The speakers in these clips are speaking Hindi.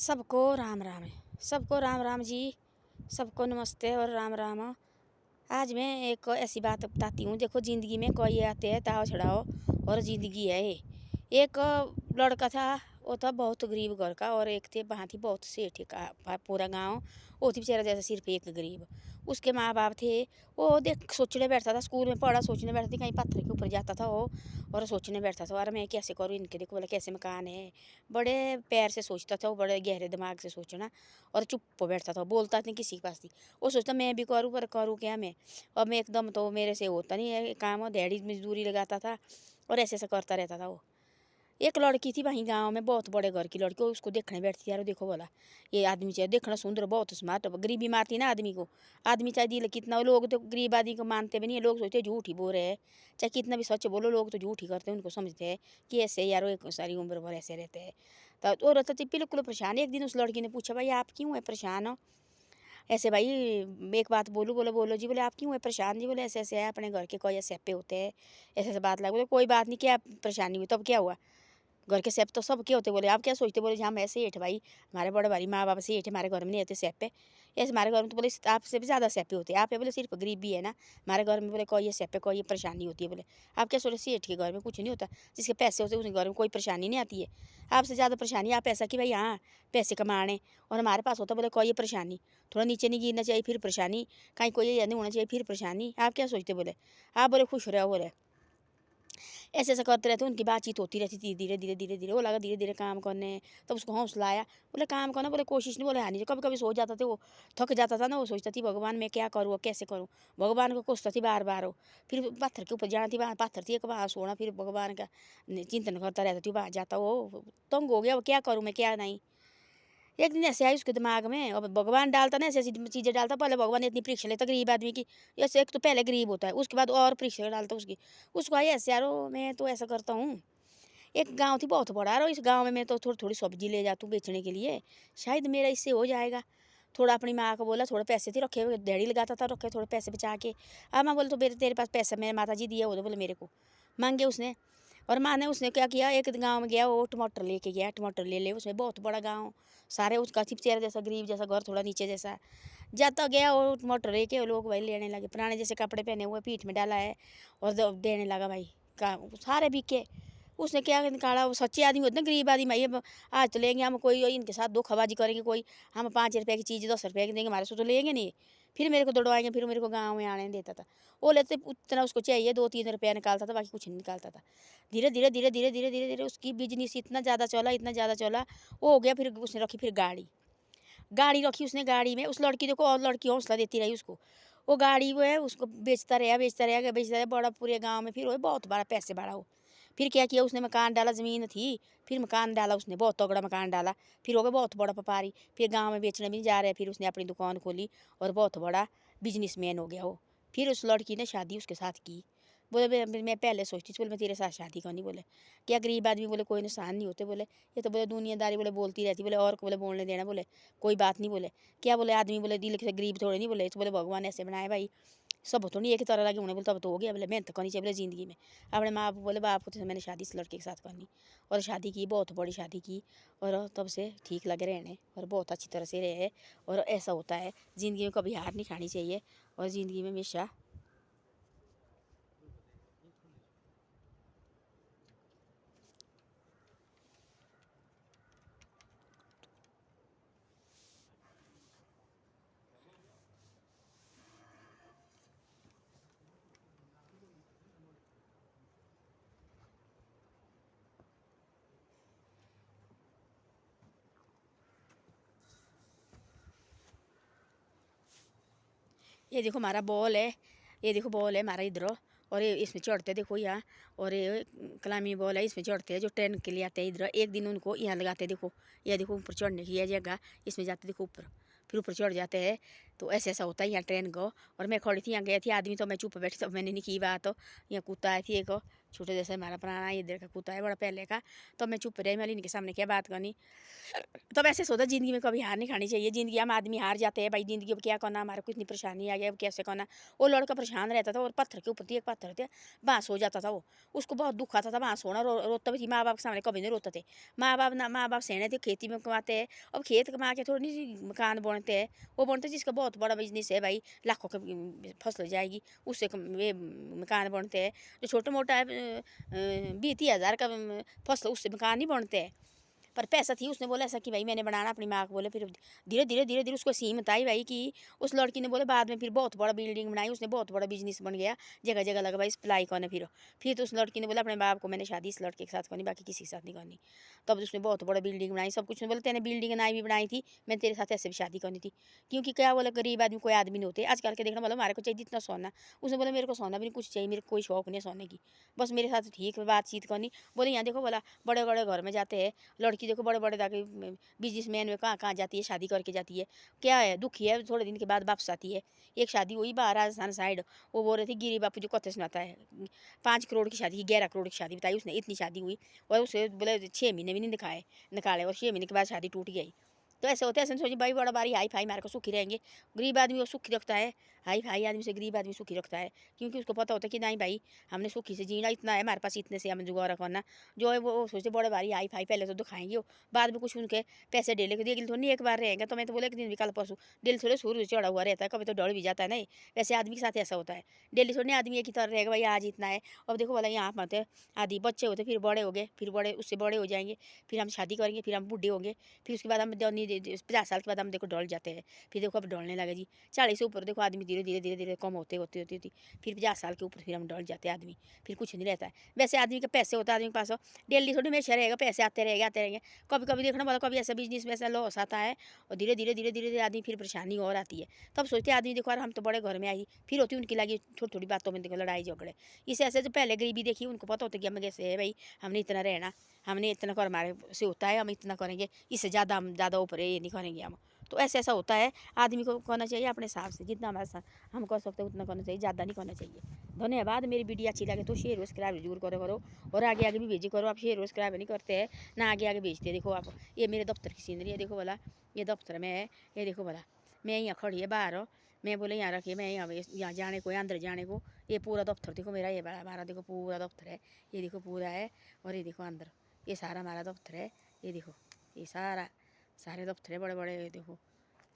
सबको राम राम है। सबको राम राम जी। सबको नमस्ते और राम राम। आज मैं एक ऐसी बात बताती हूँ। देखो, ज़िंदगी में कोई आते हैं ताव चढ़ाओ और ज़िंदगी है ये। एक लड़का था, वो था बहुत गरीब घर का, और एक थे वहाँ थी बहुत सेठ का पूरा गांव। वो थी बेचारा जैसे सिर्फ एक गरीब। उसके माँ बाप थे। वो देख सोचने बैठता था, स्कूल में पढ़ा, सोचने बैठता था, कहीं पत्थर के ऊपर जाता था वो और सोचने बैठता था, अरे मैं कैसे करूँ इनके, देखो बोले कैसे मकान है। बड़े पैर से सोचता था वो, बड़े गहरे दिमाग से सोचना। और चुप बैठता था, बोलता नहीं किसी के पास थी। वो सोचता मैं भी करूँ, पर करूँ क्या मैं। और मैं एकदम तो मेरे से होता नहीं है काम, और दिहाड़ी मजदूरी लगाता था और ऐसे ऐसा करता रहता था वो। एक लड़की थी वहीं गांव में, बहुत बड़े घर की लड़की, उसको देखने बैठती थी। यार देखो बोला, ये आदमी चाहे देखना सुंदर, बहुत स्मार्ट। गरीबी मारती ना आदमी को। आदमी चाहे दिल कितना, लोग तो गरीब आदमी को मानते भी नहीं है, लोग सोचते झूठ ही बोल रहे हैं। चाहे कितना भी सच बोलो, लोग तो झूठ ही करते हैं, उनको समझते हैं कि ऐसे यार एक सारी उम्र भर ऐसे रहते हैं। तो वो रहता थी बिल्कुल परेशान। एक दिन उस लड़की ने पूछा, भाई आप क्यों है परेशान हो ऐसे भाई, एक बात बोलूँ। बोलो बोलो जी। बोले आप क्यों है परेशान जी। बोले ऐसे ऐसे है, अपने घर के कोई ऐसे पे होते हैं, ऐसे ऐसे बात लगे। बोले कोई बात नहीं, क्या परेशानी हुई, तब क्या हुआ। घर के सेप तो सब के होते। बोले आप क्या सोचते। बोले जी हम ऐसे सेठ भाई, हमारे बड़े भाई माँ बाप से सेठ, हमारे घर में नहीं आते सेप पे। ऐसे हमारे घर में तो बोले आपसे भी ज़्यादा सेपे होते हैं। आप बोले सिर्फ गरीब भी है ना हमारे घर में। बोले कोई ये सेपे कोई ये परेशानी होती है। बोले आप क्या सोचे, सेठ के घर में कुछ नहीं होता, जिसके पैसे होते हैं उसके घर में कोई परेशानी नहीं आती है। आपसे ज़्यादा परेशानी आप ऐसा कि भाई हाँ पैसे कमाने, और हमारे पास होता। बोले कोई ये परेशानी, थोड़ा नीचे नहीं गिरना चाहिए फिर परेशानी, कहीं कोई ये नहीं होना चाहिए फिर परेशानी। आप क्या सोचते। बोले आप बोले खुश रहो। बोले ऐसे ऐसा करते रहते, उनकी बातचीत होती रहती थी। धीरे धीरे धीरे धीरे वो लगा धीरे धीरे काम करने। तब उसको हौसला आया। बोले काम करना, बोले कोशिश नहीं, बोले हानि। कभी कभी सो जाता था वो, थक जाता था ना, वो सोचता थी भगवान मैं क्या करूँ कैसे करूँ। भगवान को कोसता थी बार बार वो। फिर पत्थर के ऊपर जाना थी, वहाँ पत्थर थी एक, वहाँ सोना, फिर भगवान का चिंतन करता रहता थी। वहाँ जाता वो तंग हो गया, वो क्या करूँ मैं क्या नहीं। एक दिन ऐसे आई उसके दिमाग में, अब भगवान डालता ना ऐसी ऐसी चीज़ें डालता। पहले भगवान इतनी परीक्षा लेता गरीब आदमी की। ऐसे एक तो पहले गरीब होता है, उसके बाद और परीक्षा डालता उसकी। उसको आई ऐसे, यारो मैं तो ऐसा करता हूँ। एक गांव थी बहुत बड़ा, और इस गांव में मैं तो थोड़ी थोड़ी सब्जी ले जाती हूँ बेचने के लिए, शायद मेरा इससे हो जाएगा। थोड़ा अपनी माँ को बोला, थोड़े पैसे थे रखे हुए, दिहाड़ी लगाता था, रखे थोड़े पैसे बचा के। अब माँ बोले तो मेरे तेरे पास पैसा मेरे माता जी दिए, वो तो बोले मेरे को मांगे उसने। और माँ ने उसने क्या किया, एक गांव में गया, वो टमाटर लेके गया, टमाटर ले ले। उसमें बहुत बड़ा गांव, सारे उसका चिपचेरा जैसा गरीब जैसा घर, थोड़ा नीचे जैसा। जाता गया वो टमाटर लेके, वो लोग भाई लेने लगे, पुराने जैसे कपड़े पहने हुए पीठ में डाला है और देने लगा भाई का, सारे बिके। उसने क्या निकाला, वो सच्चे आदमी होते ना, गरीब आदमी भाई, अब आज तो लेंगे हम, कोई इनके साथ धोखाबाजी करेंगे, कोई हम 5 रुपये की चीज़ 10 रुपये की देंगे, हमारे से तो लेंगे नहीं। फिर मेरे को दौड़वाएंगे, फिर मेरे को गाँव में आने देता था। वो लेते उतना उसको चाहिए, 2-3 रुपया निकालता था, बाकी कुछ नहीं निकालता था। धीरे धीरे धीरे धीरे धीरे धीरे धीरे उसकी बिजनेस इतना ज़्यादा चला, इतना ज़्यादा चला। वो हो गया, फिर उसने रखी फिर गाड़ी। गाड़ी रखी उसने, गाड़ी में उस लड़की देखो, और लड़की हौसला देती रही उसको। वो गाड़ी वो है, उसको बेचता रहा बेचता रहा बेचता रहा, बड़ा पूरे गाँव में फिर वो बहुत बड़ा पैसे बढ़ा वो। फिर क्या किया उसने, मकान डाला, ज़मीन थी, फिर मकान डाला उसने, बहुत तगड़ा मकान डाला। फिर हो गया बहुत बड़ा व्यापारी, फिर गाँव में बेचने भी जा रहे, फिर उसने अपनी दुकान खोली और बहुत बड़ा बिजनेसमैन हो गया वो। फिर उस लड़की ने शादी उसके साथ की। बोले मैं पहले सोचती थी, बोले मैं तेरे साथ शादी करनी। बोले क्या गरीब आदमी, बोले कोई नुकसान नहीं होते। बोले ये तो बोले दुनियादारी, बोले बोलती रहती। बोले और को बोले बोलने देना। बोले कोई बात नहीं। बोले क्या, बोले आदमी बोले दिल से गरीब थोड़े नहीं। बोले तो बोले भगवान ऐसे बनाए भाई, सब तो नहीं एक ही तरह लगे उन्हें। बोले तब तो हो गया, बोले मेहनत तो करनी चाहिए बोले ज़िंदगी में। अपने माँ बाप बोले बाप को तो मैंने शादी इस लड़के के साथ करनी, और शादी की, बहुत बड़ी शादी की। और तब से ठीक लगे रहने, और बहुत अच्छी तरह से रहे। और ऐसा होता है ज़िंदगी में, कभी हार नहीं खानी चाहिए, और ज़िंदगी में हमेशा। ये देखो हमारा बॉल है, ये देखो बॉल है हमारा इधर, और ये इसमें चढ़ते देखो यहाँ। और ये कलामी बॉल है, इसमें चढ़ते हैं जो ट्रेन के लिए आते हैं इधर। एक दिन उनको यहाँ लगाते हैं, देखो ये देखो ऊपर चढ़ने की यह जगह, इसमें जाते देखो ऊपर, फिर ऊपर चढ़ जाते हैं। तो ऐसे ऐसा होता है यहाँ ट्रेन को। और मैं खड़ी थी, यहाँ गई थी आदमी, तो मैं चुप बैठी, तो मैंने नहीं की बात। तो यहाँ कुत्ता आई थी एक छोटे जैसे हमारा पुराना इधर का कुत्ता है, बड़ा पहले का। तो मैं चुप रही, मैं इनके सामने क्या बात करनी। तब ऐसे सोचा ज़िंदगी में कभी हार नहीं खानी चाहिए। ज़िंदगी हम आदमी हार जाते हैं भाई, ज़िंदगी अब क्या करना, हमारे को इतनी परेशानी आ गई, अब कैसे करना। वो लड़का परेशान रहता था और पत्थर के ऊपर थी, एक पत्थर थे, बांस हो जाता था वो। उसको बहुत दुख आता था बांस होना, रोता भी थी। माँ बाप के सामने कभी नहीं रोते थे। माँ बाप सेने थे, खेती में कमाते हैं। अब खेत कमा के थोड़ी सी मकान बनते हैं, वो बनते जिसका बहुत बड़ा बिजनेस है भाई, लाखों की फसल जाएगी उससे वे मकान बनते हैं। जो छोटा मोटा है 20-30 हज़ार का फसल, उससे मकान नहीं बनते हैं। पर पैसा थी, उसने बोला ऐसा कि भाई मैंने बनाना, अपनी माँ को बोले। फिर धीरे धीरे उसको सीमत आई भाई कि उस लड़की ने बोले बाद में फिर बहुत बड़ा बिल्डिंग बनाई उसने, बहुत बड़ा बिजनेस बन गया, जगह जगह लगा भाई सप्लाई करने। फिर तो उस लड़की ने बोला अपने बाप को मैंने शादी इस लड़के के साथ करनी, बाकी किसी के साथ नहीं करनी। तब उसने बहुत बड़ा बिल्डिंग बनाई, सब कुछ। बोले तेने बिल्डिंग नाई भी बनाई थी, मैं तेरे साथ ऐसे भी शादी करनी थी। क्योंकि क्या बोला, गरीब आदमी कोई आदमी नहीं होते आजकल के। देखना बोला हमारे को चाहिए जितना सोना। उसने बोला मेरे को सोना भी नहीं कुछ चाहिए, मेरे को कोई शौक नहीं सोने की, बस मेरे साथ ठीक बातचीत करनी। बोले यहाँ देखो बोला, बड़े बड़े घर में जाते हैं लड़की, देखो बड़े बड़े जाके बिजनेसमैन में कहाँ कहाँ जाती है, शादी करके जाती है। क्या है दुखी है, थोड़े दिन के बाद वापस आती है। एक शादी हुई बाहर राजस्थान साइड, वो बोल रहे थे गिरी बापू जो कथे सुनाता है, 5 करोड़ की शादी, 11 करोड़ की शादी बताई उसने, इतनी शादी हुई। और उसे बोले 6 महीने भी नहीं निकाले, और 6 महीने के बाद शादी टूट गई। तो ऐसे होते हैं, ऐसे सोचिए भाई बड़ा बारी हाई फाई मार को सुखी रहेंगे। गरीब आदमी वो सुखी रखता है, हाई फाई आदमी से गरीब आदमी सुखी रखता है। क्योंकि उसको पता होता है कि नहीं भाई हमने सुखी से जीना, इतना है हमारे पास, इतने से हमें जुगाड़ करना। जो है वो सोचते बड़े भारी हाई फाई पहले तो दिखाएंगे वो, बाद में कुछ उनके पैसे डेले के दिए थोड़ी एक बार रहेंगे। तो मैं तो बोले एक दिन भी कल परसों दिल थोड़े सूर्य चढ़ा हुआ रहता है, कभी तो डर भी जाता है। नहीं वैसे आदमी के साथ ऐसा होता है, डेली थोड़ी आदमी एक ही तरह रहेगा भाई आज इतना है। अब देखो बोला यहाँ मत है, आदि बच्चे होते फिर बड़े हो गए, फिर बड़े उससे बड़े हो जाएंगे, फिर हम शादी करेंगे, फिर हम बूढ़े होंगे, फिर उसके बाद हम 50 साल के बाद हम देखो डल जाते हैं। फिर देखो अब डलने लगे जी, 40 से ऊपर देखो आदमी धीरे धीरे धीरे धीरे कम होती फिर 50 साल के ऊपर फिर हम डल जाते हैं आदमी, फिर कुछ नहीं रहता है। वैसे आदमी के पैसे होता है आदमी के पास, डेली थोड़ी हमेशा रहेगा, पैसे आते रहेंगे। कभी कभी देखना बोला कभी ऐसा बिजनेस में ऐसा लॉस आता है, और धीरे धीरे आदमी फिर परेशानी और आती है। तब सोचते आदमी देखो यार हम तो बड़े घर में आई, फिर होती उनकी लगी छोटी छोटी बातों में देखो लड़ाई झगड़े। इसे ऐसे जो पहले गरीबी देखी उनको पता होता कि हमें कैसे है भाई, हमने इतना रहना, हमने इतना कर हमारे से होता है, हम इतना करेंगे, इससे ज़्यादा हम ज़्यादा ऊपर ये नहीं करेंगे हम। तो ऐसे ऐसा होता है, आदमी को करना चाहिए अपने हिसाब से, जितना हमारे साथ हम कर सकते हैं उतना करना चाहिए, ज़्यादा नहीं करना चाहिए। धन्यवाद। मेरी वीडियो अच्छी लगे तो शेयर सब्सक्राइब जरूर करो, और आगे आगे भी भेजी करो। आप शेयर सब्सक्राइब नहीं करते हैं ना, आगे आगे भेजते। देखो आप, ये मेरे दफ्तर की सीनरी है, देखो बोला ये दफ्तर में है, ये देखो बोला मैं यहाँ खड़ी है बाहर, मैं बोले यहाँ रखिए, मैं यहाँ जाने को, अंदर जाने को। ये पूरा दफ्तर देखो मेरा, ये बड़ा हमारा देखो पूरा दफ्तर है, ये देखो पूरा है। और ये देखो अंदर ये सारा हमारा दफ्तर है, ये देखो ये सारे दफ्तर है बड़े बड़े, ये देखो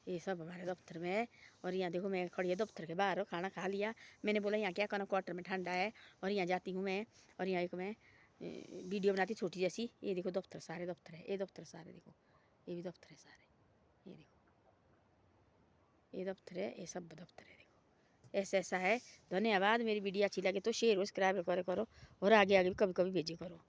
ये सब हमारे दफ्तर में है। और यहाँ देखो मैं खड़ी है दफ्तर के बाहर, खाना खा लिया। मैंने बोला यहाँ क्या करना, क्वार्टर में ठंडा है, और यहाँ जाती हूँ मैं। और यहाँ एक मैं वीडियो बनाती छोटी जैसी। ये देखो दफ्तर, सारे दफ्तर है, ये दफ्तर सारे देखो, ये भी दफ्तर है सारे, ये देखो ये दफ्तर है, ये सब दफ्तर है देखो। ऐसा ऐसा है। धन्यवाद। मेरी वीडियो अच्छी लगे तो शेयर सब्सक्राइब करो, और आगे आगे भी कभी कभी भेजे करो।